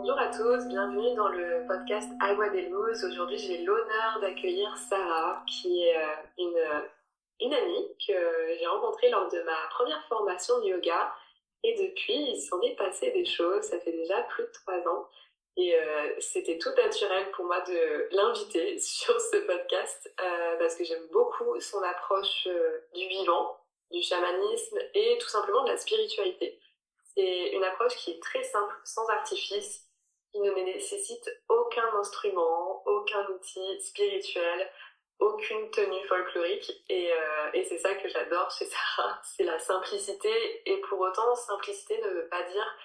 Bonjour à tous, bienvenue dans le podcast Agua de Luz. Aujourd'hui, j'ai l'honneur d'accueillir Sarah, qui est une amie que j'ai rencontrée lors de ma première formation de yoga. Et depuis, il s'en est passé des choses, ça fait déjà plus de 3 ans. Et c'était tout naturel pour moi de l'inviter sur ce podcast parce que j'aime beaucoup son approche du vivant, du chamanisme et tout simplement de la spiritualité. C'est une approche qui est très simple, sans artifice, qui ne nécessite aucun instrument, aucun outil spirituel, aucune tenue folklorique. Et c'est ça que j'adore chez Sarah, c'est la simplicité. Et pour autant, simplicité ne veut pas dire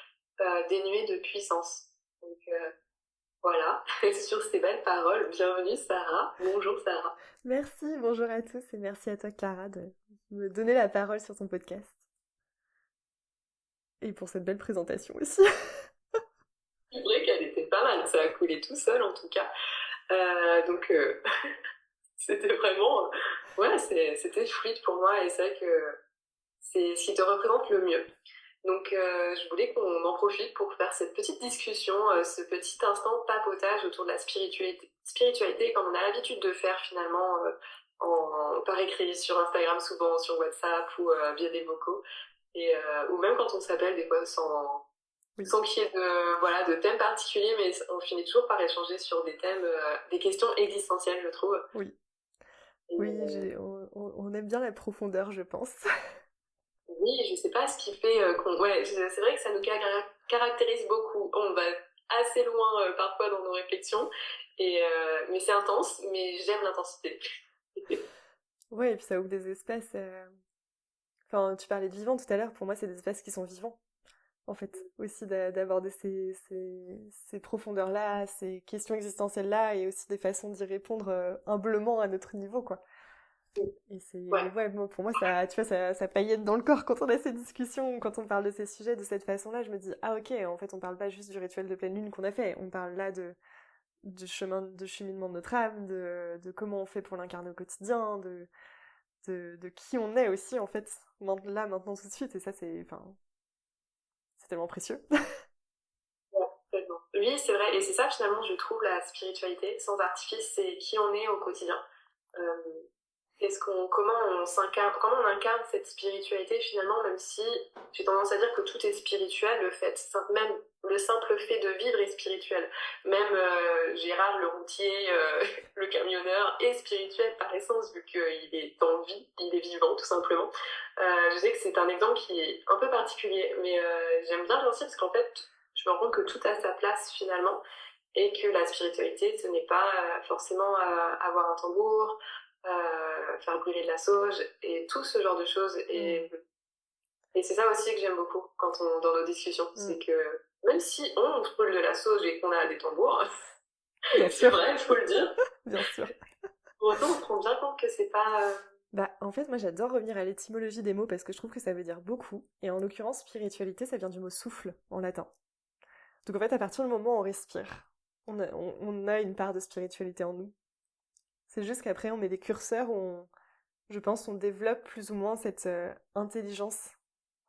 dénuée de puissance. Donc voilà, sur ces belles paroles, bienvenue Sarah. Bonjour Sarah. Merci, bonjour à tous et merci à toi Clara de me donner la parole sur ton podcast. Et pour cette belle présentation aussi. C'est vrai qu'elle était pas mal, ça a coulé tout seul en tout cas. Donc c'était vraiment, ouais, c'était fluide pour moi et c'est vrai que c'est ce qui te représente le mieux. Donc je voulais qu'on en profite pour faire cette petite discussion, ce petit instant papotage autour de la spiritualité comme on a l'habitude de faire finalement par écrit sur Instagram souvent, sur WhatsApp ou via des vocaux. Ou même quand on s'appelle des fois Oui, sans qu'il y ait de thème particulier, mais on finit toujours par échanger sur des thèmes, des questions existentielles, je trouve. oui, Et, oui, on aime bien la profondeur, je pense. oui, je sais pas ce qui fait ouais, c'est vrai que ça nous caractérise beaucoup. On va assez loin parfois dans nos réflexions, mais c'est intense, mais j'aime l'intensité. Ouais, et puis ça ouvre des espaces. Enfin, tu parlais de vivant tout à l'heure, pour moi, c'est des espaces qui sont vivants, en fait. Aussi d'aborder ces profondeurs-là, ces questions existentielles-là, et aussi des façons d'y répondre humblement à notre niveau, quoi. Et Ouais, ouais, moi, pour moi, ça, tu vois, ça paillette dans le corps quand on a ces discussions, quand on parle de ces sujets de cette façon-là. Je me dis, ah ok, en fait, on parle pas juste du rituel de pleine lune qu'on a fait, on parle là du chemin de cheminement de notre âme, de comment on fait pour l'incarner au quotidien, de qui on est aussi, en fait, là, maintenant, tout de suite. Et ça, enfin, c'est tellement précieux. ouais, tellement. Oui, c'est vrai, et c'est ça finalement, je trouve la spiritualité sans artifice, c'est qui on est au quotidien. Euh, comment on incarne cette spiritualité finalement, même si j'ai tendance à dire que tout est spirituel, même le simple fait de vivre est spirituel. Même Gérard, le routier, le camionneur, est spirituel par essence, vu qu'il est en vie, il est vivant tout simplement. Je sais que c'est un exemple qui est un peu particulier, mais j'aime bien le aussi parce qu'en fait, je me rends compte que tout a sa place finalement, et que la spiritualité, ce n'est pas forcément avoir un tambour, faire brûler de la sauge et tout ce genre de choses. Mm, Et c'est ça aussi que j'aime beaucoup dans nos discussions, mm. c'est que même si on brûle de la sauge et qu'on a des tambours, Bien c'est sûr, vrai, il faut le dire, bien sûr. pour autant on se rend bien compte que c'est pas... Bah, en fait, moi, j'adore revenir à l'étymologie des mots parce que je trouve que ça veut dire beaucoup. Et en l'occurrence, spiritualité, ça vient du mot souffle en latin. Donc en fait, à partir du moment où on respire, on a une part de spiritualité en nous. C'est juste qu'après, on met des curseurs où je pense, on développe plus ou moins cette intelligence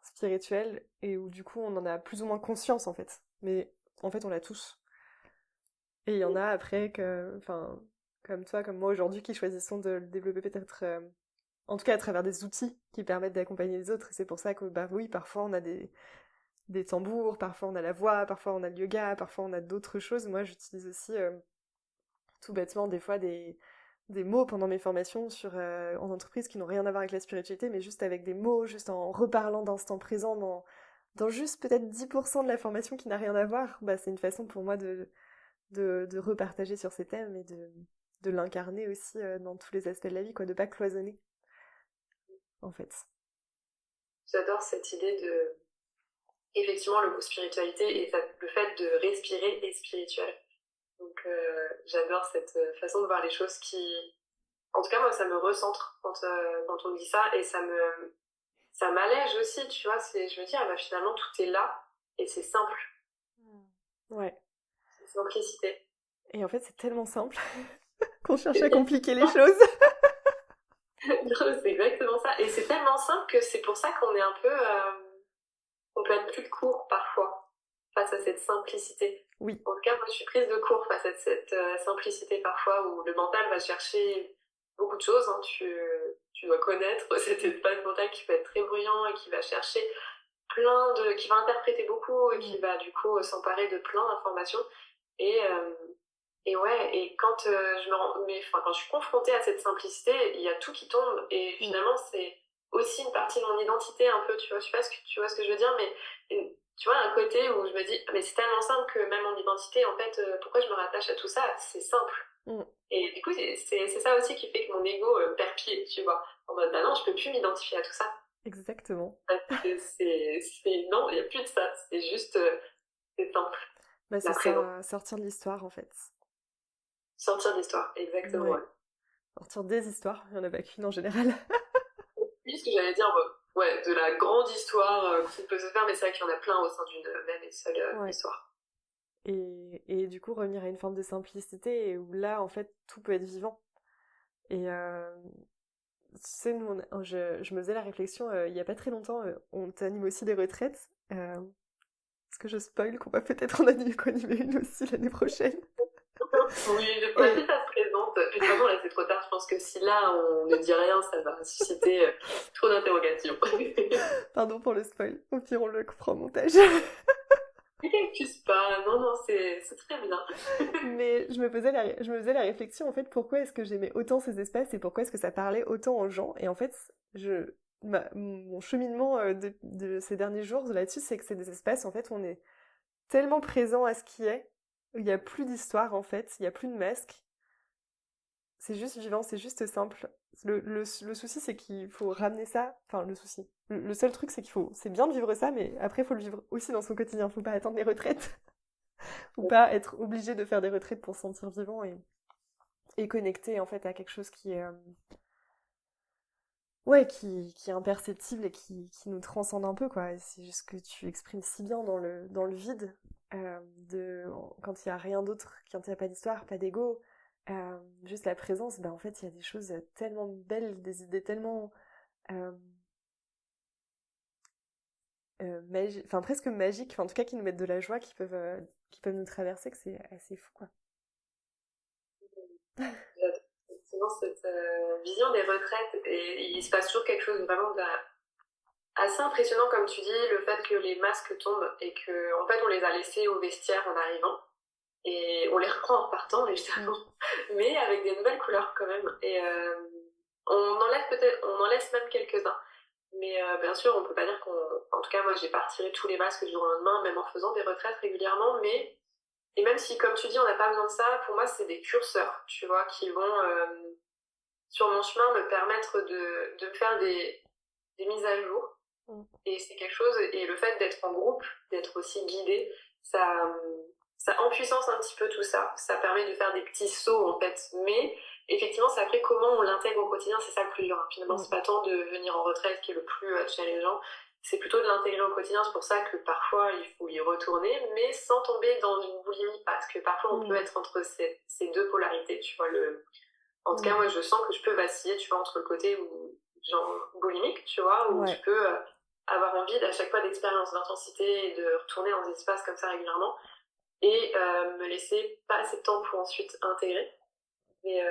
spirituelle et où du coup, on en a plus ou moins conscience en fait. Mais en fait, on l'a tous. Et il y en a après enfin, comme toi, comme moi aujourd'hui, qui choisissons de le développer peut-être, en tout cas à travers des outils qui permettent d'accompagner les autres. Et c'est pour ça que, bah oui, parfois on a des tambours, parfois on a la voix, parfois on a le yoga, parfois on a d'autres choses. Moi, j'utilise aussi tout bêtement des fois des mots pendant mes formations en entreprise qui n'ont rien à voir avec la spiritualité, mais juste avec des mots, juste en reparlant d'instant présent, dans juste peut-être 10% de la formation qui n'a rien à voir. Bah, c'est une façon pour moi de repartager sur ces thèmes et de l'incarner aussi dans tous les aspects de la vie, quoi, de pas cloisonner, en fait. J'adore cette idée de... Effectivement, le mot spiritualité et le fait de respirer est spirituel. Donc j'adore cette façon de voir les choses qui... En tout cas, moi, ça me recentre quand on me dit ça, et ça m'allège aussi, tu vois. Je me dis, ah bah finalement, tout est là, et c'est simple, Ouais. c'est simplicité. Et en fait, c'est tellement simple qu'on cherche à compliquer les choses. C'est exactement ça. Et c'est tellement simple que c'est pour ça qu'on est un peu... on peut être plus court parfois. face à cette simplicité. Oui. En tout cas, moi, je suis prise de court face à cette simplicité parfois où le mental va chercher beaucoup de choses. Hein. Tu dois connaître cet espace mental qui peut être très bruyant et qui va chercher qui va interpréter beaucoup et qui va du coup s'emparer de plein d'informations. Et, euh, et ouais, et quand quand je suis confrontée à cette simplicité, il y a tout qui tombe et finalement c'est aussi une partie de mon identité un peu, tu vois, je sais pas tu vois ce que je veux dire, mais tu vois, un côté où je me dis, mais c'est tellement simple que même mon identité, en fait, pourquoi je me rattache à tout ça? C'est simple. Et du coup, c'est ça aussi qui fait que mon ego perd pied, tu vois. En mode, bah non, je peux plus m'identifier à tout ça. Exactement. Parce que non, il n'y a plus de ça. C'est juste, c'est simple. Bah, La c'est présence. ça, sortir de l'histoire en fait. Sortir d'histoire, exactement, Ouais. ouais. Sortir des histoires, il n'y en a pas qu'une en général. Oui, ce que j'allais dire, ouais, de la grande histoire qu'on peut se faire, mais c'est vrai qu'il y en a plein au sein d'une même et seule Ouais. histoire. Et du coup, revenir à une forme de simplicité et où là, en fait, tout peut être vivant. Et tu sais, nous, je me faisais la réflexion, il y a pas très longtemps, on t'anime aussi des retraites. Est-ce que je spoil qu'on va peut-être en animer une aussi l'année prochaine? Oui, je crois que Et ça se présente. De toute façon, là, c'est trop tard. Je pense que si là, on ne dit rien, ça va susciter trop d'interrogations. pardon pour le spoil, au pire on le coupera au montage. T'excuses pas. Non, non, c'est très bien. Mais je me faisais la réflexion en fait, pourquoi est-ce que j'aimais autant ces espaces et pourquoi est-ce que ça parlait autant aux gens? Et en fait, mon cheminement de ces derniers jours là-dessus, c'est que c'est des espaces en fait où on est tellement présent à ce qui est, où il n'y a plus d'histoire en fait, il n'y a plus de masque. C'est juste vivant, c'est juste simple. Le souci, c'est qu'il faut ramener ça. Enfin, le souci. Le seul truc, c'est c'est bien de vivre ça, mais après, il faut le vivre aussi dans son quotidien. Faut pas attendre les retraites. Ou pas être obligé de faire des retraites pour se sentir vivant et connecté, en fait, à quelque chose qui est, ouais, qui est imperceptible et qui nous transcende un peu, quoi. Et c'est juste que tu exprimes si bien dans le vide, quand il y a rien d'autre, quand il n'y a pas d'histoire, pas d'ego, juste la présence, ben en fait, il y a des choses tellement belles, des idées tellement euh, enfin presque magiques, enfin, en tout cas qui nous mettent de la joie, qui peuvent nous traverser, que c'est assez fou, quoi. J'adore effectivement cette vision des retraites et il se passe toujours quelque chose vraiment assez impressionnant, comme tu dis, le fait que les masques tombent et que en fait on les a laissés au vestiaire en arrivant et on les reprend en partant évidemment, mais avec des nouvelles couleurs quand même. Et on en laisse même quelques-uns. Mais bien sûr, on peut pas dire en tout cas, moi, j'ai pas retiré tous les masques du jour au lendemain, même en faisant des retraites régulièrement. Mais et même si, comme tu dis, on n'a pas besoin de ça, pour moi, c'est des curseurs, tu vois, qui vont sur mon chemin me permettre de faire des mises à jour. Et c'est quelque chose, et le fait d'être en groupe, d'être aussi guidé, ça, ça empuissance un petit peu tout ça. Ça permet de faire des petits sauts, en fait. Mais, effectivement, c'est après comment on l'intègre au quotidien, c'est ça le plus dur. Hein. Finalement, c'est pas tant de venir en retraite qui est le plus challengeant, c'est plutôt de l'intégrer au quotidien. C'est pour ça que parfois, il faut y retourner, mais sans tomber dans une boulimie, parce que parfois, on peut être entre ces deux polarités, tu vois. En tout cas, moi, je sens que je peux vaciller, tu vois, entre le côté où, genre, boulimique, tu vois, où je peux avoir envie à chaque fois d'expérience, d'intensité et de retourner dans des espaces comme ça régulièrement et me laisser pas assez de temps pour ensuite intégrer. Mais,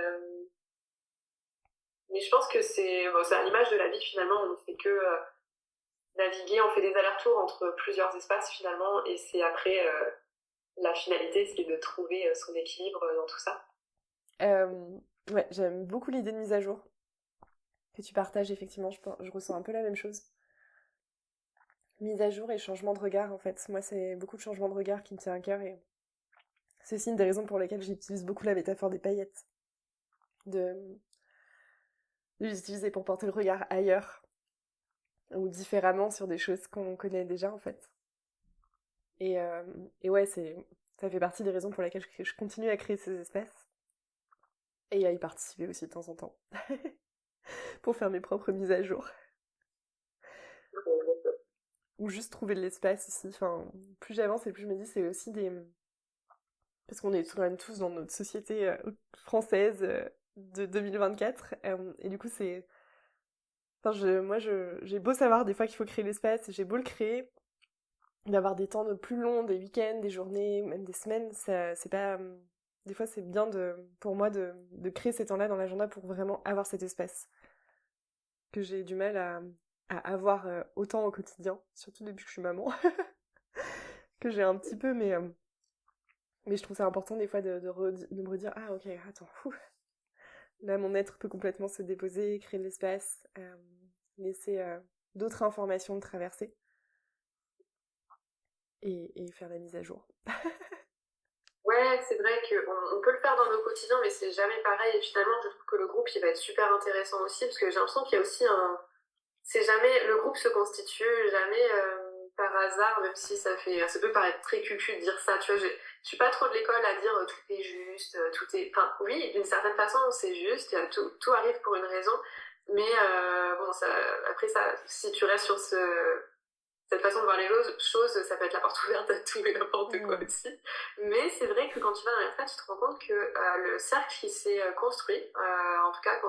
mais je pense que c'est à l'image de la vie finalement, on ne fait que naviguer, on fait des allers-retours entre plusieurs espaces finalement et c'est après la finalité, c'est de trouver son équilibre dans tout ça. Ouais, j'aime beaucoup l'idée de mise à jour que tu partages, effectivement, je ressens un peu la même chose. Mise à jour et changement de regard, en fait. Moi, c'est beaucoup de changement de regard qui me tient à cœur et c'est aussi une des raisons pour lesquelles j'utilise beaucoup la métaphore des paillettes. De les utiliser pour porter le regard ailleurs ou différemment sur des choses qu'on connaît déjà, en fait. Et, euh, et ouais, ça fait partie des raisons pour lesquelles je continue à créer ces espaces et à y participer aussi de temps en temps pour faire mes propres mises à jour. Ou juste trouver de l'espace aussi. Enfin, plus j'avance et plus je me dis, c'est aussi des... Parce qu'on est quand même tous dans notre société française de 2024. Et du coup, c'est... Enfin, j'ai beau savoir des fois qu'il faut créer l'espace, j'ai beau le créer. d'avoir des temps de plus longs, des week-ends, des journées, même des semaines, ça, c'est pas... Des fois, c'est bien pour moi de créer ces temps-là dans l'agenda pour vraiment avoir cet espace que j'ai du mal à avoir autant au quotidien, surtout depuis que je suis maman, que j'ai un petit peu, mais je trouve ça important des fois de me redire, ah ok, attends, là mon être peut complètement se déposer, créer de l'espace, laisser d'autres informations traverser et faire la mise à jour. Ouais, c'est vrai qu'on peut le faire dans nos quotidiens, mais c'est jamais pareil. Et finalement, je trouve que le groupe, il va être super intéressant aussi, parce que j'ai l'impression qu'il y a aussi un... C'est jamais... Le groupe se constitue jamais par hasard, même si ça peut paraître très cucu de dire ça. Tu vois, je suis pas trop de l'école à dire tout est juste, tout est... Enfin, oui, d'une certaine façon, c'est juste, tout arrive pour une raison. Mais bon, après, si tu restes sur cette façon de voir les choses, ça peut être la porte ouverte à tout et n'importe quoi aussi. Mais c'est vrai que quand tu vas dans les retraites, tu te rends compte que le cercle qui s'est construit, en tout cas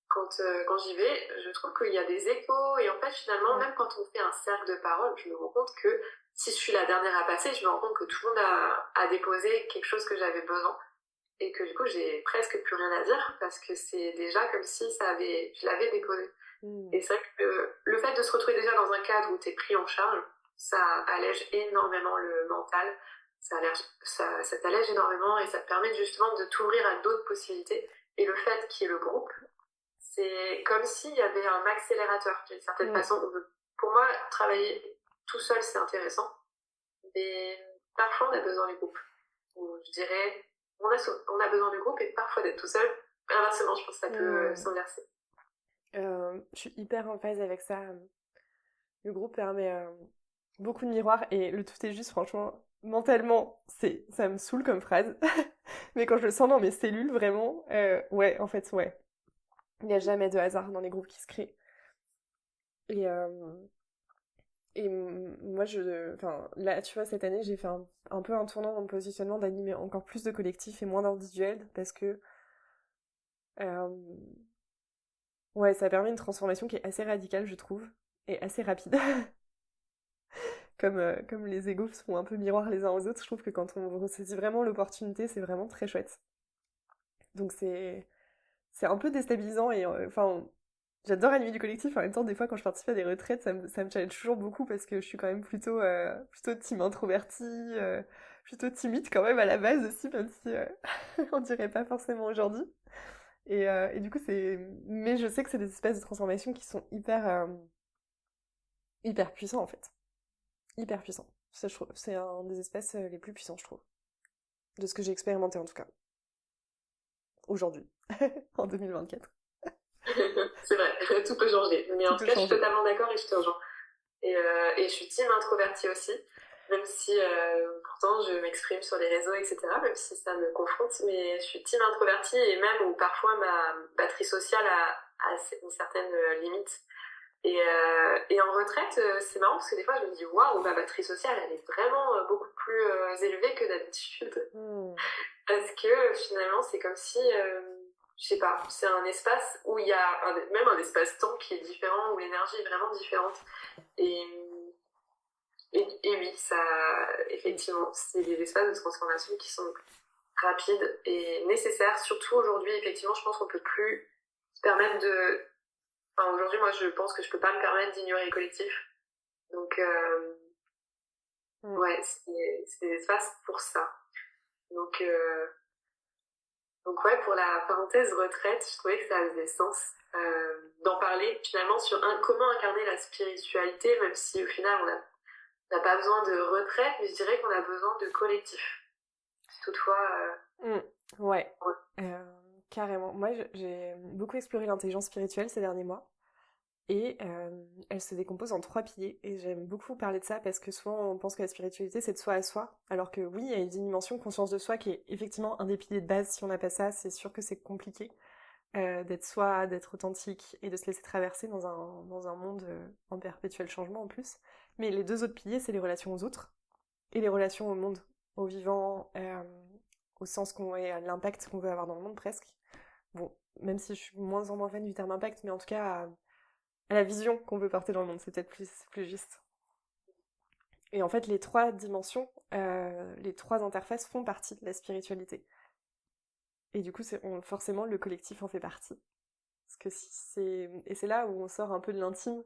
quand j'y vais, je trouve qu'il y a des échos et en fait finalement, Ouais. même quand on fait un cercle de parole, je me rends compte que si je suis la dernière à passer, je me rends compte que tout le monde a déposé quelque chose que j'avais besoin et que du coup j'ai presque plus rien à dire parce que c'est déjà comme si je l'avais déposé. Mm. Et c'est vrai que le fait de se retrouver déjà dans un cadre où tu es pris en charge, ça allège énormément le mental, ça t'allège énormément et ça te permet justement de t'ouvrir à d'autres possibilités. Et le fait qu'il y ait le groupe, c'est comme s'il y avait un accélérateur d'une certaine Mm. façon. Pour moi, travailler tout seul, c'est intéressant, mais parfois on a besoin du groupe. Ou je dirais, on a besoin du groupe et parfois d'être tout seul. Inversement, je pense que ça peut Mm. s'inverser. Je suis hyper en phase avec ça. Le groupe permet beaucoup de miroirs et le tout est juste, franchement, mentalement, ça me saoule comme phrase. Mais quand je le sens dans mes cellules, vraiment, ouais, en fait, ouais. Il n'y a jamais de hasard dans les groupes qui se créent. Et, moi, enfin, là, tu vois, cette année, j'ai fait un peu un tournant dans mon positionnement d'animer encore plus de collectifs et moins d'individuels parce que, euh, ouais, ça permet une transformation qui est assez radicale, je trouve, et assez rapide. Comme les égos se font un peu miroir les uns aux autres, je trouve que quand on ressaisit vraiment l'opportunité, c'est vraiment très chouette. Donc c'est un peu déstabilisant et enfin j'adore animer du collectif. En même temps, des fois quand je participe à des retraites, ça me challenge toujours beaucoup parce que je suis quand même plutôt team introvertie, plutôt timide quand même à la base aussi, même si on dirait pas forcément aujourd'hui. Et du coup mais je sais que c'est des espèces de transformations qui sont hyper puissants en fait, hyper puissants. Ça, je trouve, c'est un des espèces les plus puissants, je trouve. De ce que j'ai expérimenté en tout cas, aujourd'hui, en 2024. C'est vrai, tout peut changer. Mais Tout en tout peut cas, je suis changer. totalement d'accord et je te rejoins. Et je suis team introvertie aussi, même si pourtant je m'exprime sur les réseaux, etc., même si ça me confronte, mais je suis team introvertie et même où parfois ma batterie sociale a une certaine limite. Et en retraite, c'est marrant parce que des fois je me dis waouh, ma batterie sociale elle est vraiment beaucoup plus élevée que d'habitude. Hmm. Parce que finalement, c'est comme si, je sais pas, c'est un espace où il y a même un espace-temps qui est différent, où l'énergie est vraiment différente. Et, et oui, Mm. effectivement, c'est des espaces de transformation qui sont rapides et nécessaires. Surtout aujourd'hui, effectivement, je pense qu'on peut plus se permettre de... Enfin, aujourd'hui, moi, je pense que je peux pas me permettre d'ignorer les collectifs. Donc, Mm. ouais, c'est des espaces pour ça. Donc, euh, Donc ouais, pour la parenthèse retraite, je trouvais que ça faisait sens d'en parler finalement sur comment incarner la spiritualité, même si au final on n'a pas besoin de retraite, mais je dirais qu'on a besoin de collectif. Toutefois, Mm. Ouais, ouais. euh, carrément. Moi, j'ai beaucoup exploré l'intelligence spirituelle ces derniers mois. Et elle se décompose en trois piliers. Et j'aime beaucoup parler de ça parce que souvent on pense que la spiritualité c'est de soi à soi. Alors que oui, il y a une dimension conscience de soi qui est effectivement un des piliers de base. Si on n'a pas ça, c'est sûr que c'est compliqué d'être soi, d'être authentique et de se laisser traverser dans un monde en perpétuel changement en plus. Mais les deux autres piliers, c'est les relations aux autres et les relations au monde, au vivant, au sens qu'on et à l'impact qu'on veut avoir dans le monde presque. Bon, même si je suis moins en moins fan du terme impact, mais en tout cas à la vision qu'on veut porter dans le monde, c'est peut-être plus juste. Et en fait, les 3 dimensions, les 3 interfaces font partie de la spiritualité. Et du coup, forcément, le collectif en fait partie. Parce que et c'est là où on sort un peu de l'intime,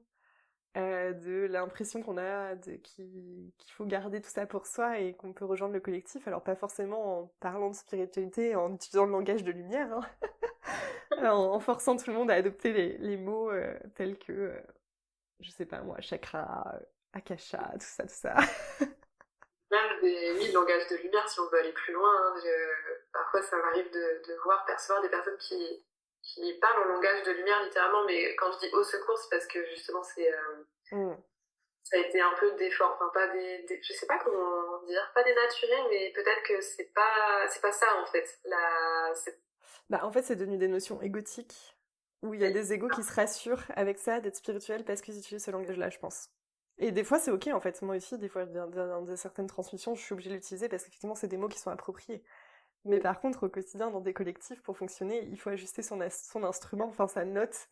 de l'impression qu'on a qu'il faut garder tout ça pour soi et qu'on peut rejoindre le collectif. Alors pas forcément en parlant de spiritualité, en utilisant le langage de lumière, hein, en forçant tout le monde à adopter les mots tels que, je sais pas moi, chakra, akasha, tout ça, tout ça. Même oui, le langage de lumière, si on veut aller plus loin, hein, parfois ça m'arrive de voir, percevoir des personnes qui parlent en langage de lumière littéralement, mais quand je dis au secours, c'est parce que justement Mm. ça a été un peu déformé, enfin pas je sais pas comment dire, pas dénaturé, mais peut-être que c'est pas ça en fait. Bah, en fait, c'est devenu des notions égotiques, où il y a des égos qui se rassurent avec ça, d'être spirituels, parce qu'ils utilisent ce langage-là, je pense. Et des fois, c'est ok, en fait. Moi aussi, des fois, dans certaines transmissions, je suis obligée de l'utiliser parce qu'effectivement, c'est des mots qui sont appropriés. Mais par contre, au quotidien, dans des collectifs, pour fonctionner, il faut ajuster son instrument, enfin sa note,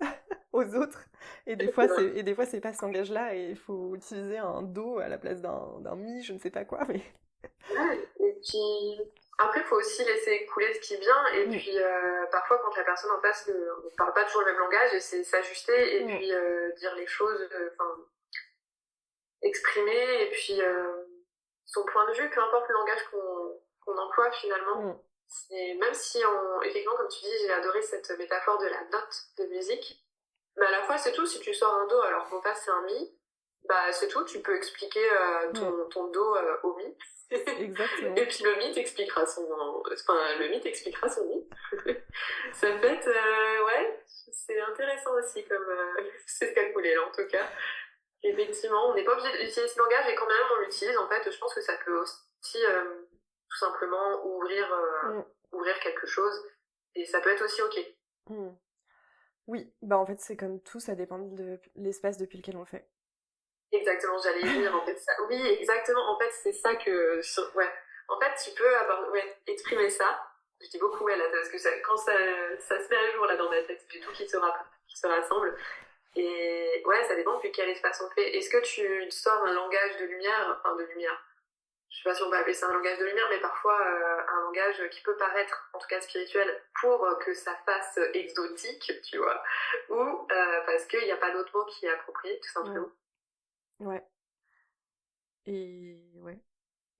aux autres. Et des fois, c'est pas ce langage-là, et il faut utiliser un do à la place d'un mi, je ne sais pas quoi, mais... Ouais, et puis après, il faut aussi laisser couler ce qui vient, et Mm, puis parfois quand la personne en face ne parle pas toujours le même langage, et c'est s'ajuster, et mm, puis dire les choses, enfin exprimer, et puis son point de vue, peu importe le langage qu'on emploie finalement. mm, Même si effectivement, comme tu dis, j'ai adoré cette métaphore de la note de musique, mais à la fois c'est tout, si tu sors un do alors qu'en face c'est un mi, bah c'est tout, tu peux expliquer mm. ton do au mi. Exactement. Et puis le mi t'expliquera son mi. Ça peut être, ouais, c'est intéressant aussi comme, c'est ce qu'a coulé là en tout cas. Effectivement, on n'est pas obligé d'utiliser ce langage et quand même on l'utilise, en fait, je pense que ça peut aussi tout simplement Mm, ouvrir quelque chose et ça peut être aussi ok. mm. Oui, bah en fait c'est comme tout, ça dépend de l'espace depuis lequel on le fait. Exactement, j'allais y venir en fait. Oui, exactement, en fait c'est ça que... Ouais, en fait tu peux ouais, exprimer ça. Je dis beaucoup ouais là, parce que quand ça se met à jour là dans ma tête, j'ai tout qui se rassemble. Et ouais, ça dépend depuis quel espace on le fait. Est-ce que tu sors un langage de lumière, enfin de lumière, je sais pas si on peut appeler ça un langage de lumière, mais parfois un langage qui peut paraître, en tout cas spirituel, pour que ça fasse exotique, tu vois, ou parce qu'il n'y a pas d'autre mot qui est approprié, tout Mm. simplement. Ouais. Et ouais.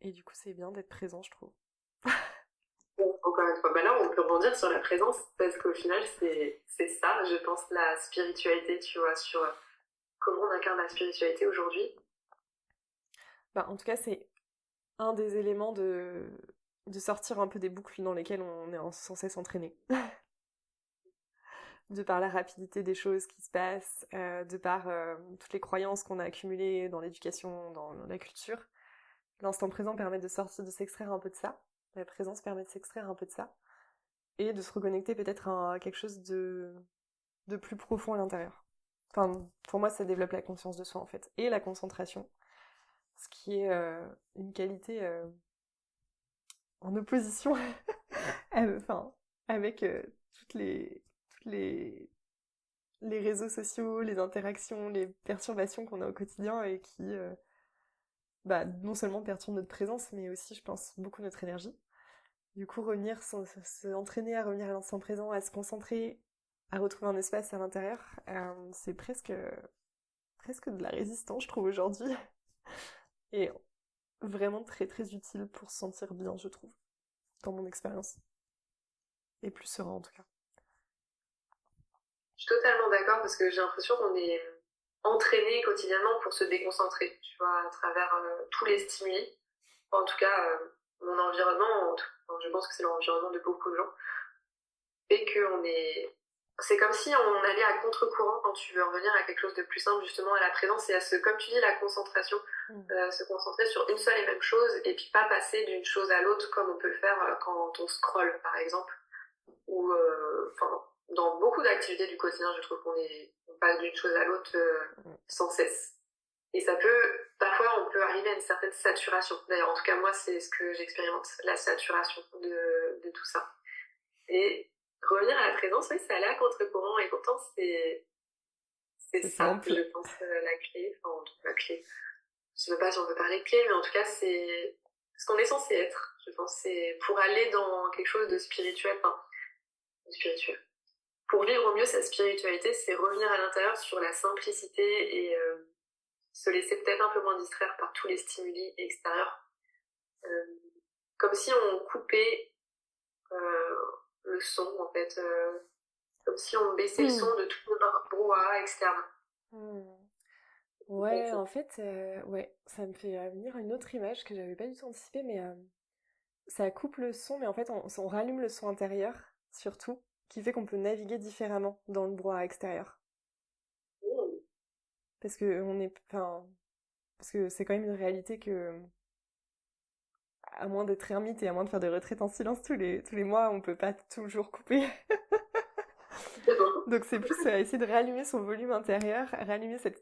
Et du coup, c'est bien d'être présent, je trouve. Bon, encore une fois, bah là on peut rebondir sur la présence, parce qu'au final c'est ça, je pense, la spiritualité, tu vois, sur comment on incarne la spiritualité aujourd'hui. Bah, en tout cas, c'est un des éléments de sortir un peu des boucles dans lesquelles on est sans cesse entraîné. De par la rapidité des choses qui se passent, de par toutes les croyances qu'on a accumulées dans l'éducation, dans la culture. L'instant présent permet de sortir, de s'extraire un peu de ça. La présence permet de s'extraire un peu de ça. Et de se reconnecter peut-être à quelque chose de plus profond à l'intérieur. Enfin, pour moi, ça développe la conscience de soi, en fait. Et la concentration. Ce qui est une qualité en opposition enfin, avec toutes les réseaux sociaux, les interactions, les perturbations qu'on a au quotidien et qui, bah, non seulement perturbent notre présence, mais aussi, je pense, beaucoup notre énergie. Du coup, s'entraîner à revenir à l'instant présent, à se concentrer, à retrouver un espace à l'intérieur, c'est presque de la résistance, je trouve, aujourd'hui. Et vraiment très très utile pour se sentir bien, je trouve, dans mon expérience. Et plus serein, en tout cas. Je suis totalement d'accord parce que j'ai l'impression qu'on est entraîné quotidiennement pour se déconcentrer, tu vois, à travers tous les stimuli. Enfin, en tout cas, mon environnement, enfin, je pense que c'est l'environnement de beaucoup de gens, et qu'on est... C'est comme si on allait à contre-courant quand tu veux revenir à quelque chose de plus simple, justement à la présence et à comme tu dis, la concentration, Mm. se concentrer sur une seule et même chose et puis pas passer d'une chose à l'autre comme on peut le faire quand on scrolle, par exemple, ou enfin dans beaucoup d'activités du quotidien, je trouve on passe d'une chose à l'autre sans cesse. Et ça peut, parfois, on peut arriver à une certaine saturation. D'ailleurs, en tout cas, moi, c'est ce que j'expérimente, la saturation de tout ça. Et revenir à la présence, oui, c'est aller à contre-courant, et pourtant, c'est C'est ça, je simple. pense, la clé, enfin, en tout cas, la clé. je sais pas si on peut parler de clé, mais en tout cas, c'est ce qu'on est censé être, je pense. C'est pour aller dans quelque chose de spirituel, enfin, de spirituel. Pour vivre au mieux sa spiritualité, c'est revenir à l'intérieur sur la simplicité et se laisser peut-être un peu moins distraire par tous les stimuli extérieurs. Euh, Comme si on coupait euh, le son, en fait. Comme si on baissait le son de tout le brouhaha externe. Hmm. Ouais, en fait, ouais, ça me fait venir une autre image que j'avais pas du tout anticipée, mais ça coupe le son, mais en fait, on rallume le son intérieur, surtout, qui fait qu'on peut naviguer différemment dans le brouhaha extérieur. Mmh. Parce que enfin, parce que c'est quand même une réalité que, à moins d'être ermite et à moins de faire des retraites en silence tous les mois, on peut pas toujours couper. C'est bon. Donc c'est plus essayer de réallumer son volume intérieur,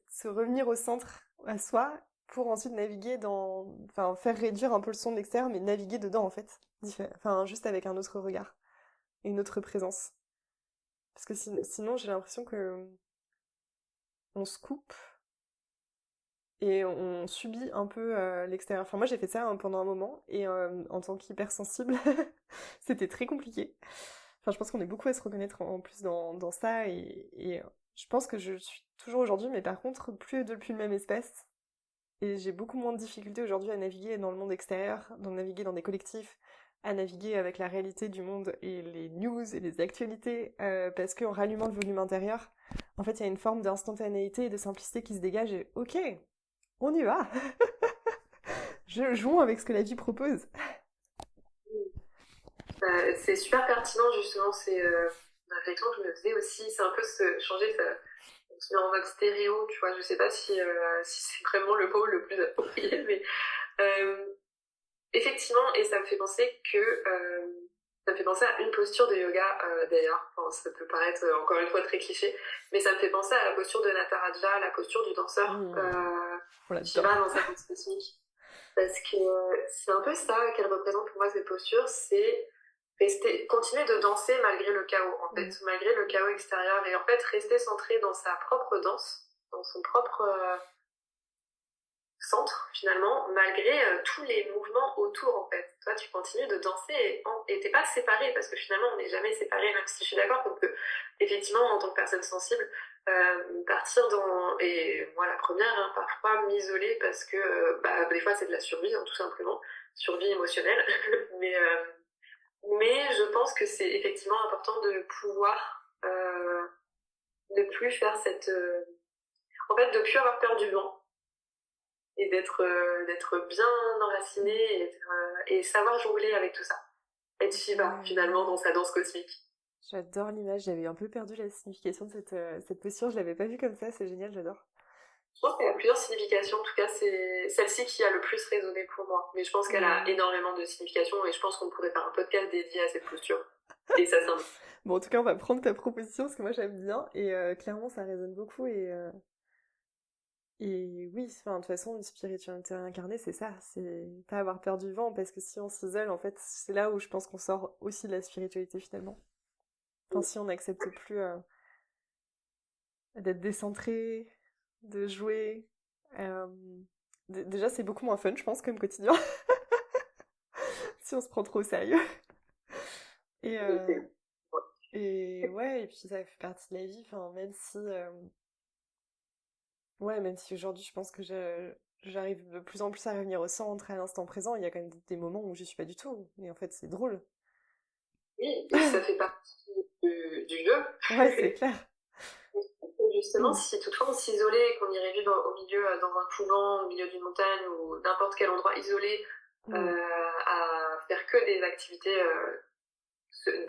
se revenir au centre, à soi, pour ensuite naviguer enfin faire réduire un peu le son de l'extérieur, mais naviguer dedans en fait, enfin juste avec un autre regard et une autre présence. Parce que sinon j'ai l'impression que on se coupe et on subit un peu l'extérieur. Enfin moi j'ai fait ça pendant un moment et en tant qu'hypersensible, c'était très compliqué. Enfin, je pense qu'on est beaucoup à se reconnaître en plus dans ça et je pense que je suis toujours aujourd'hui, mais par contre, plus depuis le même espace. Et j'ai beaucoup moins de difficultés aujourd'hui à naviguer dans le monde extérieur, à naviguer dans des collectifs, à naviguer avec la réalité du monde et les news et les actualités, parce qu'en rallumant le volume intérieur, en fait, il y a une forme d'instantanéité et de simplicité qui se dégage et ok, on y va. Jouons avec ce que la vie propose. C'est super pertinent, justement, c'est une réflexion que je me faisais aussi. C'est un peu changer, ça, on se met en mode stéréo, tu vois. Je sais pas si c'est vraiment le mot le plus approprié, mais euh, effectivement, et ça me fait penser ça me fait penser à une posture de yoga, d'ailleurs. Enfin, ça peut paraître encore une fois très cliché, mais ça me fait penser à la posture de Nataraja, la posture du danseur On Shiva l'adore. dans sa danse cosmique. Parce que c'est un peu ça qu'elle représente pour moi, cette posture, c'est continuer de danser malgré le chaos, en fait, malgré le chaos extérieur, et en fait rester centré dans sa propre danse, dans son propre centre, finalement, malgré tous les mouvements autour, en fait. Toi, tu continues de danser et t'es pas séparé, parce que finalement, on n'est jamais séparé, même si je suis d'accord qu'on peut, effectivement, en tant que personne sensible, partir et moi la première, hein, parfois m'isoler parce que, des fois, c'est de la survie, hein, tout simplement, survie émotionnelle, mais, mais je pense que c'est effectivement important de pouvoir ne plus faire en fait, de plus avoir peur du vent et d'être bien enraciné et savoir jongler avec tout ça. Être Shiva, finalement, dans sa danse cosmique. J'adore l'image, j'avais un peu perdu la signification de cette posture, je l'avais pas vue comme ça, c'est génial, j'adore. Je pense qu'elle a plusieurs significations. En tout cas, c'est celle-ci qui a le plus résonné pour moi. Mais je pense qu'elle a énormément de significations et je pense qu'on pourrait faire un podcast dédié à cette posture. Et ça s'invite. Bon, en tout cas, on va prendre ta proposition parce que moi j'aime bien et clairement ça résonne beaucoup et oui, enfin, de toute façon, une spiritualité incarnée, c'est ça, c'est pas avoir peur du vent parce que si on s'isole, en fait, c'est là où je pense qu'on sort aussi de la spiritualité finalement. Enfin, si on n'accepte plus d'être décentré, de jouer, euh, déjà c'est beaucoup moins fun, je pense, comme quotidien, si on se prend trop au sérieux. Et, et ouais, et puis ça fait partie de la vie, enfin, même si aujourd'hui je pense que j'arrive de plus en plus à revenir au centre, à l'instant présent, il y a quand même des moments où je suis pas du tout, et en fait c'est drôle. Oui, et ça fait partie du jeu. Ouais, c'est clair. Justement, si toutefois on s'isolait et qu'on irait vivre au milieu, dans un couvent, au milieu d'une montagne ou n'importe quel endroit isolé, à faire que des activités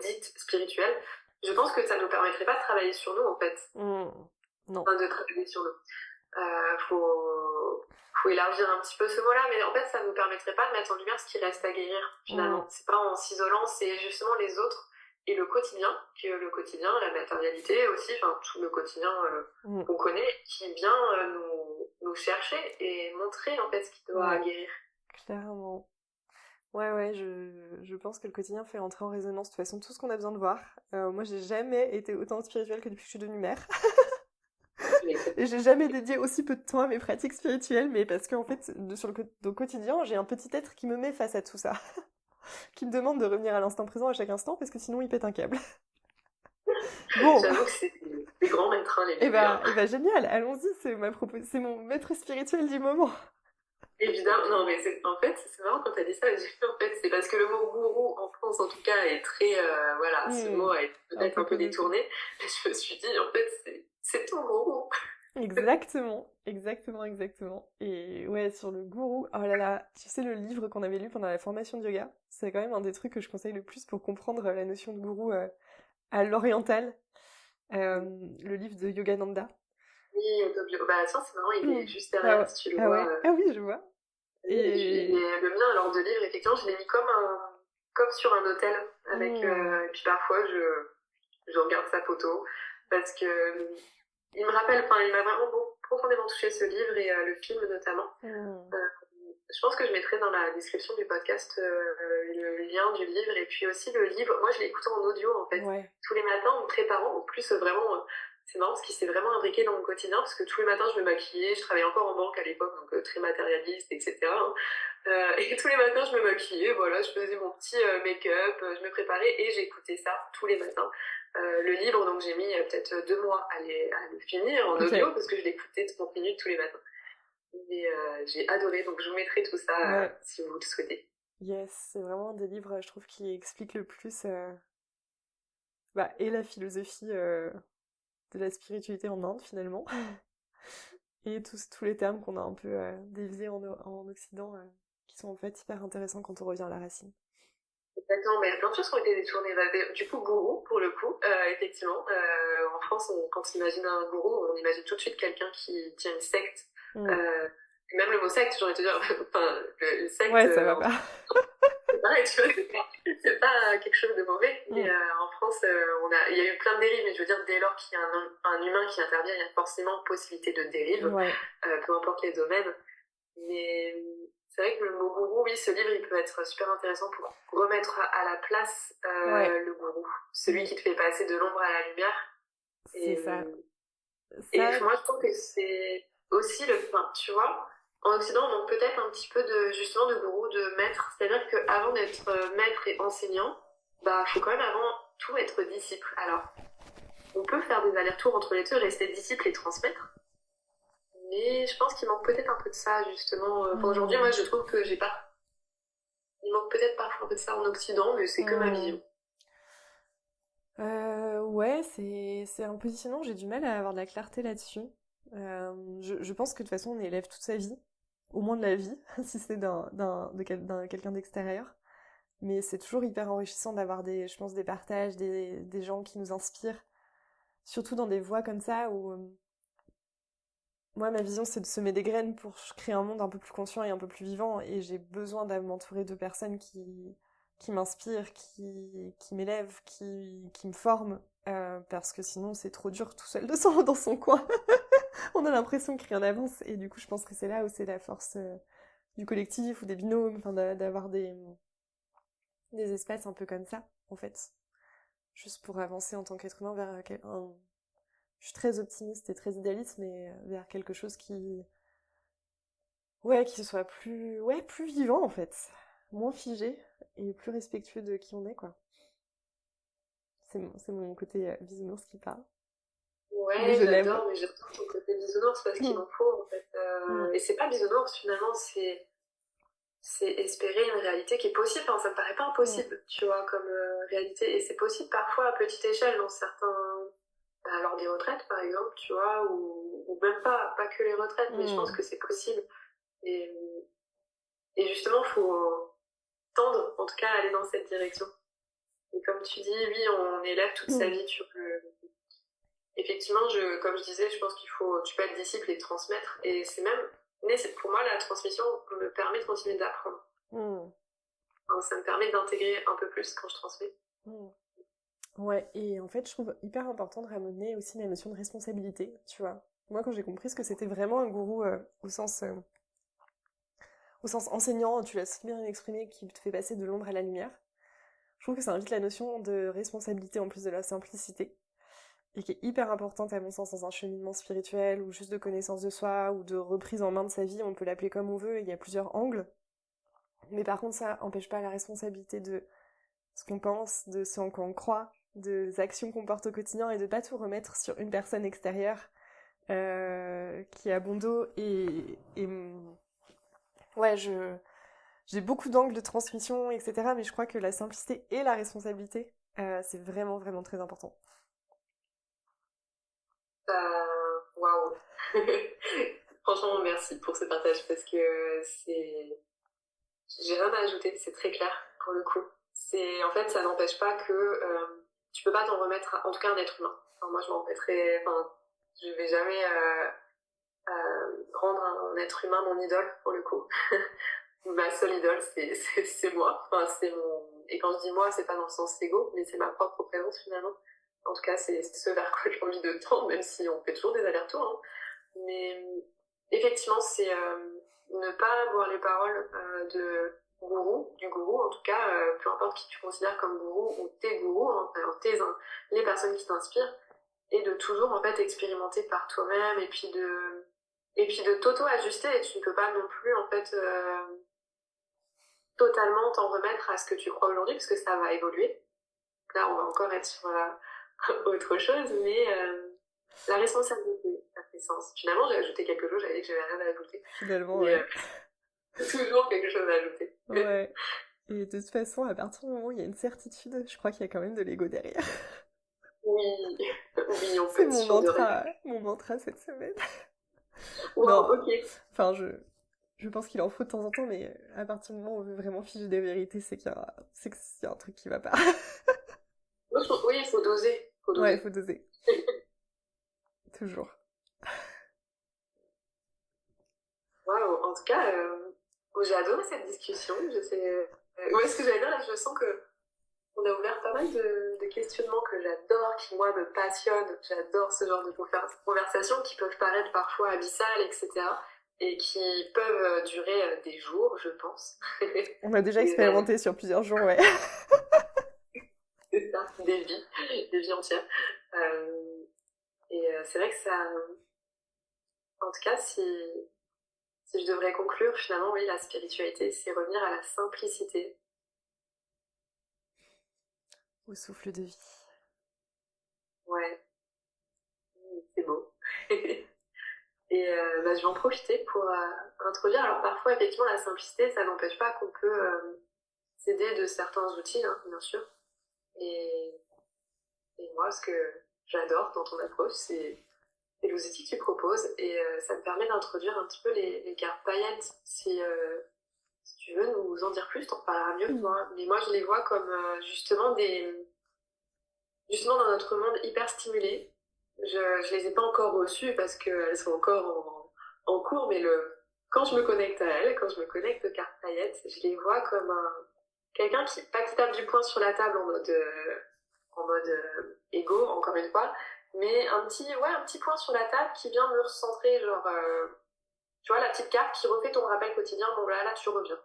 dites spirituelles, je pense que ça ne nous permettrait pas de travailler sur nous en fait, Non. enfin, de travailler sur nous. Faut élargir un petit peu ce mot-là, mais en fait ça nous permettrait pas de mettre en lumière ce qui reste à guérir finalement. C'est pas en s'isolant, c'est justement les autres et le quotidien, la matérialité aussi, enfin tout le quotidien qu'on connaît, qui vient nous chercher et montrer en fait ce qui doit guérir. Clairement. Ouais, je pense que le quotidien fait entrer en résonance de toute façon tout ce qu'on a besoin de voir. Moi, j'ai jamais été autant spirituelle que depuis que je suis devenue mère. Et j'ai jamais dédié aussi peu de temps à mes pratiques spirituelles, mais parce qu'en fait, au quotidien, j'ai un petit être qui me met face à tout ça, qui me demande de revenir à l'instant présent à chaque instant, parce que sinon il pète un câble. Bon, J'avoue que c'est des grands maîtres, hein, les bébés. Hein. et bah génial, allons-y, c'est mon maître spirituel du moment. Évidemment, non, mais en fait, c'est marrant quand t'as dit ça, j'ai dit, en fait, c'est parce que le mot gourou, en France en tout cas, est très, voilà, ce mot a été Un peut-être peu un peu connoté. détourné, et je me suis dit, en fait, c'est ton gourou. Exactement, exactement, exactement. Et ouais, sur le gourou, oh là là, tu sais, le livre qu'on avait lu pendant la formation de yoga, c'est quand même un des trucs que je conseille le plus pour comprendre la notion de gourou à l'oriental, le livre de Yogananda. Oui, Autobio. Bah, tiens, c'est marrant, il est juste Ah derrière, ouais, si tu le ah vois. ouais, ah oui, je vois. Et... Et le mien, alors, de livre, effectivement, je l'ai mis comme sur un hôtel, avec, Hmm, et puis parfois, je regarde sa photo, parce que, il me rappelle, enfin, il m'a vraiment profondément touché ce livre, et le film notamment. hmm, Euh, Je pense que je mettrai dans la description du podcast le lien du livre et puis aussi le livre. Moi, je l'écoute en audio en fait. ouais. Tous les matins en me préparant. En plus, vraiment, c'est marrant parce qu'il s'est vraiment imbriqué dans mon quotidien parce que tous les matins, je me maquillais. Je travaillais encore en banque à l'époque, donc très matérialiste, etc. Hein. Et tous les matins, je me maquillais. Voilà, je faisais mon petit make-up, je me préparais et j'écoutais ça tous les matins. Le livre, donc j'ai mis peut-être 2 mois à le finir en Ok, audio parce que je l'écoutais 30 minutes tous les matins. Mais j'ai adoré, donc je vous mettrai tout ça ouais, si vous le souhaitez. yes, c'est vraiment un des livres, je trouve, qui explique le plus bah, et la philosophie de la spiritualité en Inde, finalement. Et tous les termes qu'on a un peu déviés en Occident, qui sont en fait hyper intéressants quand on revient à la racine. Exactement, mais il y a plein de choses qui ont été détournées. Bah, du coup, gourou, pour le coup, effectivement. En France, quand on imagine un gourou, on imagine tout de suite quelqu'un qui tient une secte. Mm. Euh, même le mot secte, j'ai envie de te dire, enfin, le secte, Ouais, ça va pas. c'est pareil, tu vois, c'est pas quelque chose de mauvais. Mais Mm. en France, il y a eu plein de dérives, mais je veux dire, dès lors qu'il y a un humain qui intervient, il y a forcément possibilité de dérive, Ouais. peu importe les domaines. Mais c'est vrai que le mot gourou, oui, ce livre, il peut être super intéressant pour remettre à la place Ouais. le gourou, celui Mm. qui te fait passer de l'ombre à la lumière. C'est Et, ça. et Ça. moi, je trouve que c'est aussi enfin, tu vois, en Occident, on manque peut-être un petit peu de, justement, de gourou, de maître. C'est-à-dire qu'avant d'être maître et enseignant, bah, faut quand même avant tout être disciple. Alors, on peut faire des allers-retours entre les deux, rester disciple et transmettre. Mais je pense qu'il manque peut-être un peu de ça, justement. Enfin, aujourd'hui, moi, Mm. je trouve que j'ai pas. Il manque peut-être parfois un peu de ça en Occident, mais c'est que ma Mm. vision. Ouais, c'est un positionnement, j'ai du mal à avoir de la clarté là-dessus. Je pense que de toute façon, on est élève toute sa vie, au moins de la vie, si c'est d'un quelqu'un d'extérieur. Mais c'est toujours hyper enrichissant d'avoir je pense, des partages, des gens qui nous inspirent, surtout dans des voies comme ça où, moi, ma vision, c'est de semer des graines pour créer un monde un peu plus conscient et un peu plus vivant, et j'ai besoin de m'entourer de personnes qui m'inspirent, qui m'élèvent, qui me forment, parce que sinon, c'est trop dur tout seul dans son coin. On a l'impression que rien n'avance, et du coup, je pense que c'est là où c'est la force du collectif ou des binômes, enfin, d'avoir des espaces un peu comme ça, en fait. Juste pour avancer en tant qu'être humain vers Je suis très optimiste et très idéaliste, mais vers quelque chose ouais, qui soit plus vivant, en fait. Moins figé et plus respectueux de qui on est, quoi. C'est mon côté bisounours qui parle. Mais Ouais, je l'aime. mais j'adore ton côté bisounours parce qu'il Mm, en faut, en fait. mm, Et c'est pas bisounours, finalement, c'est espérer une réalité qui est possible. Enfin, ça me paraît pas mm, impossible, tu vois, comme réalité. Et c'est possible parfois à petite échelle dans certains. Bah, lors des retraites, par exemple, tu vois, ou même pas que les retraites, mais je pense mm, que c'est possible. Et, et justement, faut tendre, en tout cas, à aller dans cette direction. Et comme tu dis, oui, on élève toute sa mm, vie sur le. Effectivement, comme je disais, je pense tu peux être disciple et transmettre. Et c'est même, pour moi, la transmission me permet de continuer d'apprendre. mm, Enfin, ça me permet d'intégrer un peu plus quand je transmets. mm. Ouais, et en fait, je trouve hyper important de ramener aussi la notion de responsabilité, tu vois. Moi, quand j'ai compris ce que c'était vraiment un gourou au sens enseignant, tu l'as si bien exprimé, qui te fait passer de l'ombre à la lumière, je trouve que ça invite la notion de responsabilité en plus de la simplicité. et qui est hyper importante à mon sens dans un cheminement spirituel ou juste de connaissance de soi ou de reprise en main de sa vie, on peut l'appeler comme on veut, il y a plusieurs angles. Mais par contre, ça empêche pas la responsabilité de ce qu'on pense, de ce en quoi on croit, des actions qu'on porte au quotidien et de pas tout remettre sur une personne extérieure qui a bon dos et ouais, j'ai beaucoup d'angles de transmission, etc. Mais je crois que la simplicité et la responsabilité, c'est vraiment, vraiment très important. Waouh. Franchement, merci pour ce partage parce que c'est... J'ai rien à ajouter, c'est très clair pour le coup. En fait, ça n'empêche pas que tu peux pas t'en remettre en tout cas un être humain. Enfin, moi, je m'en remettrai... Enfin, je vais jamais rendre un être humain mon idole pour le coup. Ma seule idole, c'est moi. Enfin, c'est mon... Et quand je dis moi, c'est pas dans le sens égo, mais c'est ma propre présence finalement. En tout cas, c'est ce vers quoi j'ai envie de tendre, même si on fait toujours des allers-retours. Hein. Mais effectivement, c'est ne pas boire les paroles du gourou, en tout cas, peu importe qui tu considères comme gourou ou tes gourous, hein, alors les personnes qui t'inspirent, et de toujours en fait expérimenter par toi-même et puis de t'auto-ajuster. Et tu ne peux pas non plus en fait totalement t'en remettre à ce que tu crois aujourd'hui parce que ça va évoluer. Là, on va encore être sur autre chose, mais la responsabilité, ça fait sens. Finalement, j'ai ajouté quelque chose, j'avais dit que j'avais rien à ajouter. Finalement, mais, ouais. Toujours quelque chose à ajouter. Ouais. Et de toute façon, à partir du moment où il y a une certitude, je crois qu'il y a quand même de l'ego derrière. Oui, oui, on peut C'est être sûr de rien. mon mantra cette semaine. Wow, Non, ok. enfin, je pense qu'il en faut de temps en temps, mais à partir du moment où on veut vraiment figer des vérités, c'est qu'il y a un truc qui va pas. Oui, il faut doser. Faut Ouais, il doser. faut doser. Toujours. Wow, en tout cas, j'ai adoré cette discussion. Je sais... ouais, ce que j'allais dire là, je sens que on a ouvert pas mal de questionnements que j'adore, qui moi me passionnent. J'adore ce genre de conversations qui peuvent paraître parfois abyssales, etc. Et qui peuvent durer des jours, je pense. On a déjà Des années, expérimenté sur plusieurs jours, ouais. c'est ça, des vies entières. C'est vrai que ça, en tout cas, si je devrais conclure, finalement, oui, la spiritualité, c'est revenir à la simplicité. Au souffle de vie. Ouais, c'est beau. Et je vais en profiter pour introduire. Alors parfois, effectivement, la simplicité, ça n'empêche pas qu'on peut s'aider de certains outils, hein, bien sûr. Et, et moi, ce que j'adore dans ton approche, c'est les outils que tu proposes. Et ça me permet d'introduire un petit peu les cartes paillettes. Si tu veux nous en dire plus, t'en parleras mieux que moi. Mais moi, je les vois comme justement dans notre monde hyper stimulé. Je les ai pas encore reçues parce qu'elles sont encore en cours, mais quand je me connecte à elles, quand je me connecte aux cartes paillettes, je les vois comme quelqu'un pas qui tape du poing sur la table en mode égo, encore une fois, mais un petit point sur la table qui vient me recentrer, genre, tu vois, la petite carte qui refait ton rappel quotidien, bon là, tu reviens.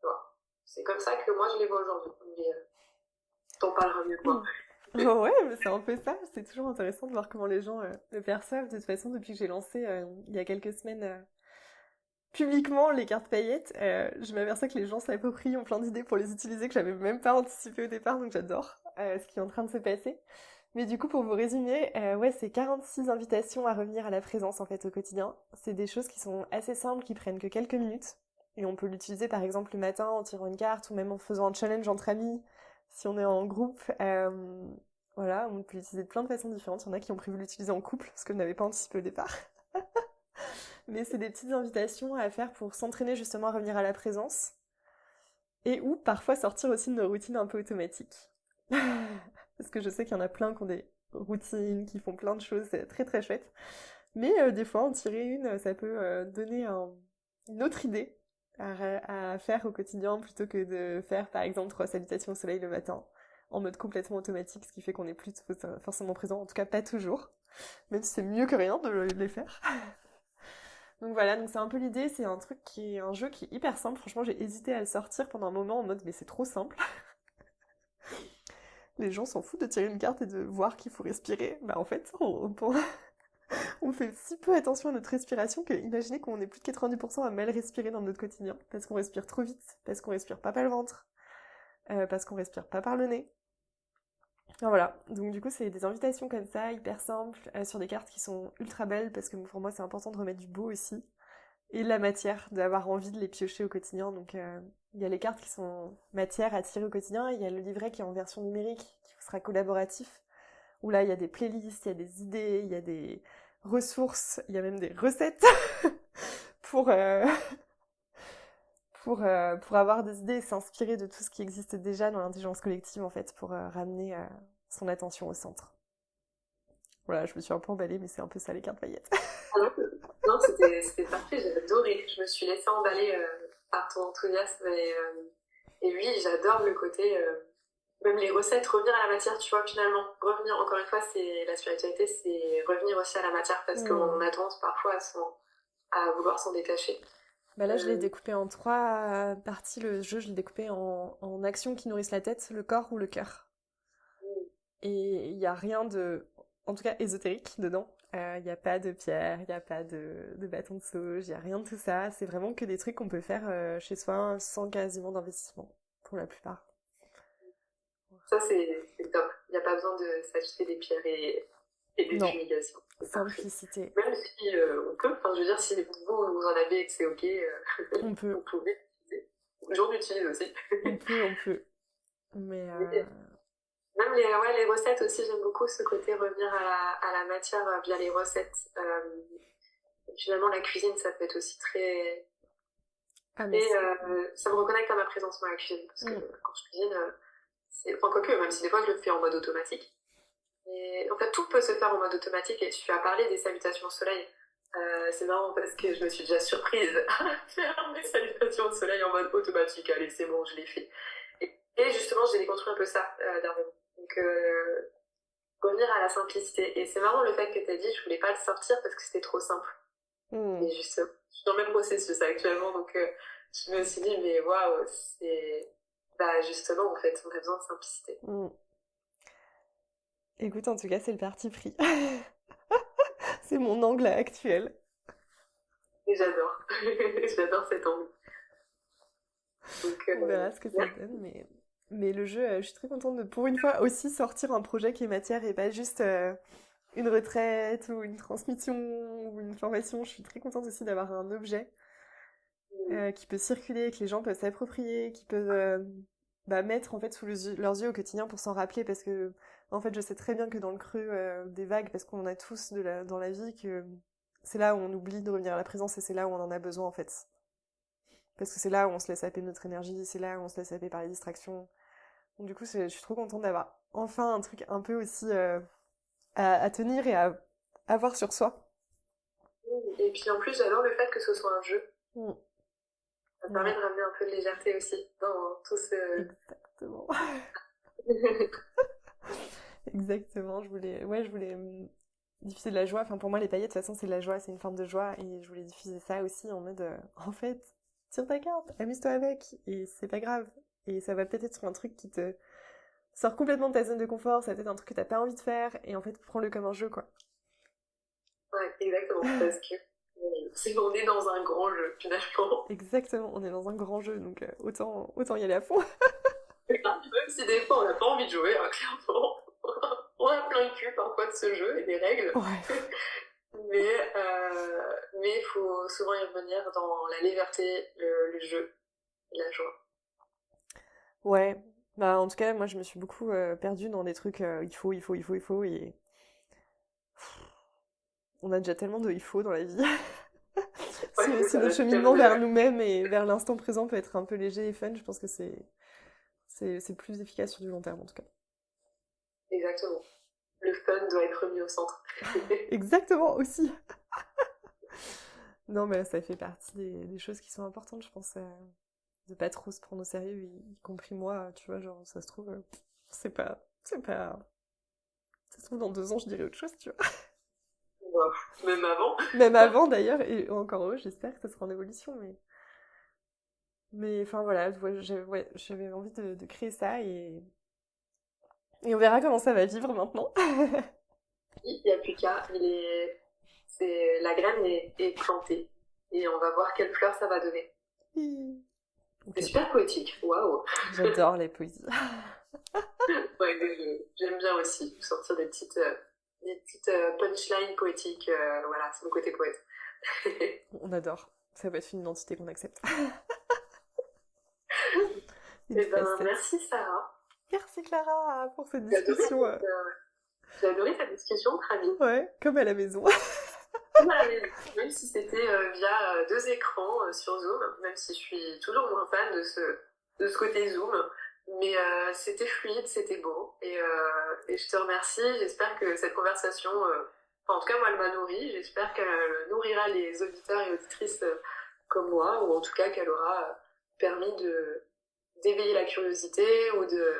Tu vois. C'est comme ça que moi je les vois aujourd'hui. Mais t'en parleras mieux que moi. Oh ouais, mais c'est un peu ça. C'est toujours intéressant de voir comment les gens le perçoivent. De toute façon, depuis que j'ai lancé il y a quelques semaines publiquement les cartes paillettes, je m'aperçois que les gens s'approprient, ont plein d'idées pour les utiliser que j'avais même pas anticipé au départ, donc j'adore ce qui est en train de se passer. Mais du coup, pour vous résumer, ouais, c'est 46 invitations à revenir à la présence en fait au quotidien. C'est des choses qui sont assez simples, qui prennent que quelques minutes. Et on peut l'utiliser par exemple le matin en tirant une carte ou même en faisant un challenge entre amis si on est en groupe. Voilà, on peut l'utiliser de plein de façons différentes. Il y en a qui ont prévu l'utiliser en couple, ce que je n'avais pas anticipé au départ. Mais c'est des petites invitations à faire pour s'entraîner justement à revenir à la présence. Et ou parfois sortir aussi de nos routines un peu automatiques. Parce que je sais qu'il y en a plein qui ont des routines, qui font plein de choses, c'est très très chouette. Mais des fois, en tirer une, ça peut donner une autre idée à faire au quotidien plutôt que de faire par exemple 3 salutations au soleil le matin en mode complètement automatique, ce qui fait qu'on n'est plus forcément présent, en tout cas pas toujours, même si c'est mieux que rien de les faire. Donc voilà, donc c'est un peu l'idée, c'est un jeu qui est hyper simple, franchement j'ai hésité à le sortir pendant un moment en mode mais c'est trop simple. Les gens s'en foutent de tirer une carte et de voir qu'il faut respirer. Bah en fait, on fait si peu attention à notre respiration que imaginez qu'on est plus de 90% à mal respirer dans notre quotidien. Parce qu'on respire trop vite, parce qu'on respire pas par le ventre, parce qu'on respire pas par le nez. Enfin, voilà, donc du coup c'est des invitations comme ça, hyper simples, sur des cartes qui sont ultra belles, parce que pour moi c'est important de remettre du beau aussi. Et de la matière, d'avoir envie de les piocher au quotidien. Donc il y a les cartes qui sont matière à tirer au quotidien, il y a le livret qui est en version numérique, qui sera collaboratif, où là il y a des playlists, il y a des idées, il y a des ressources, il y a même des recettes pour, pour avoir des idées et s'inspirer de tout ce qui existe déjà dans l'intelligence collective en fait, pour ramener son attention au centre. Voilà, je me suis un peu emballée, mais c'est un peu ça les cartes paillettes. Non, c'était parfait, j'ai adoré. Je me suis laissée emballer par ton enthousiasme et oui, j'adore le côté, même les recettes, revenir à la matière, tu vois, finalement. Revenir, encore une fois, c'est la spiritualité, c'est revenir aussi à la matière parce qu'on a tendance parfois à vouloir s'en détacher. Bah là, je l'ai découpé en 3 parties, le jeu, je l'ai découpé en actions qui nourrissent la tête, le corps ou le cœur. Et il n'y a rien de, en tout cas, ésotérique dedans. Il n'y a pas de pierre, il n'y a pas de bâton de sauge, il n'y a rien de tout ça. C'est vraiment que des trucs qu'on peut faire chez soi sans quasiment d'investissement, pour la plupart. Ça, c'est top. Il n'y a pas besoin de s'acheter des pierres et des fumigations. Simplicité. Même si on peut, enfin, je veux dire, si vous en avez et que c'est ok, on peut. vous pouvez l'utiliser. J'en utilise aussi. on peut. Mais même les recettes aussi, j'aime beaucoup ce côté revenir à la matière via les recettes. Finalement, la cuisine, ça peut être aussi très... ça me reconnecte à ma présence dans la cuisine. Parce que quand je cuisine, enfin, quoique, même si des fois je le fais en mode automatique. Mais en fait, tout peut se faire en mode automatique. Et tu as parlé des salutations au soleil. C'est marrant parce que je me suis déjà surprise à faire mes salutations au soleil en mode automatique. Allez, c'est bon, je l'ai fait. Et justement, j'ai déconstruit un peu ça dernièrement. Donc, revenir à la simplicité. Et c'est marrant le fait que tu as dit, je voulais pas le sortir parce que c'était trop simple. Et justement, je suis dans le même processus actuellement, donc je me suis dit, mais waouh, c'est... Bah justement, en fait, on a besoin de simplicité. Écoute, en tout cas, c'est le parti pris. C'est mon angle actuel. Et j'adore. J'adore cet angle. Donc, on verra ce que ça donne, mais le jeu, je suis très contente de, pour une fois, aussi sortir un projet qui est matière et pas juste une retraite ou une transmission ou une formation. Je suis très contente aussi d'avoir un objet qui peut circuler, que les gens peuvent s'approprier, qui peuvent mettre en fait sous leurs yeux au quotidien pour s'en rappeler, parce que en fait je sais très bien que dans le creux des vagues, parce qu'on a tous dans la vie, que c'est là où on oublie de revenir à la présence et c'est là où on en a besoin en fait. Parce que c'est là où on se laisse happer notre énergie, c'est là où on se laisse happer par les distractions. Donc du coup, je suis trop contente d'avoir enfin un truc un peu aussi à tenir et à avoir sur soi. Et puis en plus, j'adore le fait que ce soit un jeu. Ça permet de ramener un peu de légèreté aussi dans tout ce... Exactement. Exactement, je voulais diffuser de la joie. Enfin, pour moi, les paillettes, de toute façon, c'est de la joie, c'est une forme de joie. Et je voulais diffuser ça aussi en mode, en fait, tire ta carte, amuse-toi avec. Et c'est pas grave. Et ça va peut-être être un truc qui te sort complètement de ta zone de confort. Ça va peut-être un truc que t'as pas envie de faire. Et en fait, prends-le comme un jeu, quoi. Ouais, exactement. Parce que on est dans un grand jeu, finalement. Exactement, on est dans un grand jeu. Donc, autant y aller à fond. Même si des fois, on n'a pas envie de jouer, hein, clairement. On a plein de cul parfois de ce jeu et des règles. Ouais. Mais il faut souvent y revenir dans la légèreté, le jeu et la joie. Ouais, bah en tout cas, moi je me suis beaucoup perdue dans des trucs il faut, et on a déjà tellement de il faut dans la vie. Si le cheminement vers nous-mêmes et vers l'instant présent peut être un peu léger et fun, je pense que c'est plus efficace sur du long terme en tout cas. Exactement. Le fun doit être mis au centre. Exactement, aussi. Non, mais ça fait partie des choses qui sont importantes, je pense. De pas trop se prendre au sérieux, y compris moi, tu vois, genre, ça se trouve, c'est pas... Ça se trouve, dans 2 ans, je dirais autre chose, tu vois. Ouais, même avant. Même avant, d'ailleurs, et encore heureux, j'espère que ça sera en évolution, mais enfin, voilà, j'avais envie de créer ça, et Et on verra comment ça va vivre maintenant. Il n'y a plus qu'à. La graine est plantée. Et on va voir quelle fleur ça va donner. Ok. C'est super poétique. Waouh. J'adore les poésies. Ouais, j'aime bien aussi sortir des petites punchlines poétiques. Voilà, c'est mon côté poète. On adore. Ça va être une identité qu'on accepte. Une Eh ben, facette. merci Sarah. Merci Clara pour cette J'ai adoré discussion. j'ai adoré ta discussion, très bien. Ouais, comme à la maison. Même si c'était via deux écrans sur Zoom, même si je suis toujours moins fan de ce côté Zoom, mais c'était fluide, c'était beau, et je te remercie. J'espère que cette conversation, enfin, en tout cas moi, elle m'a nourrie. J'espère qu'elle nourrira les auditeurs et auditrices comme moi, ou en tout cas qu'elle aura permis d'éveiller la curiosité ou de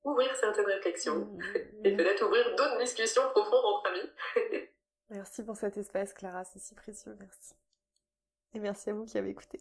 ouvrir certaines réflexions et peut-être ouvrir d'autres discussions profondes entre amis. Merci pour cet espace, Clara, c'est si précieux, merci. Et merci à vous qui avez écouté.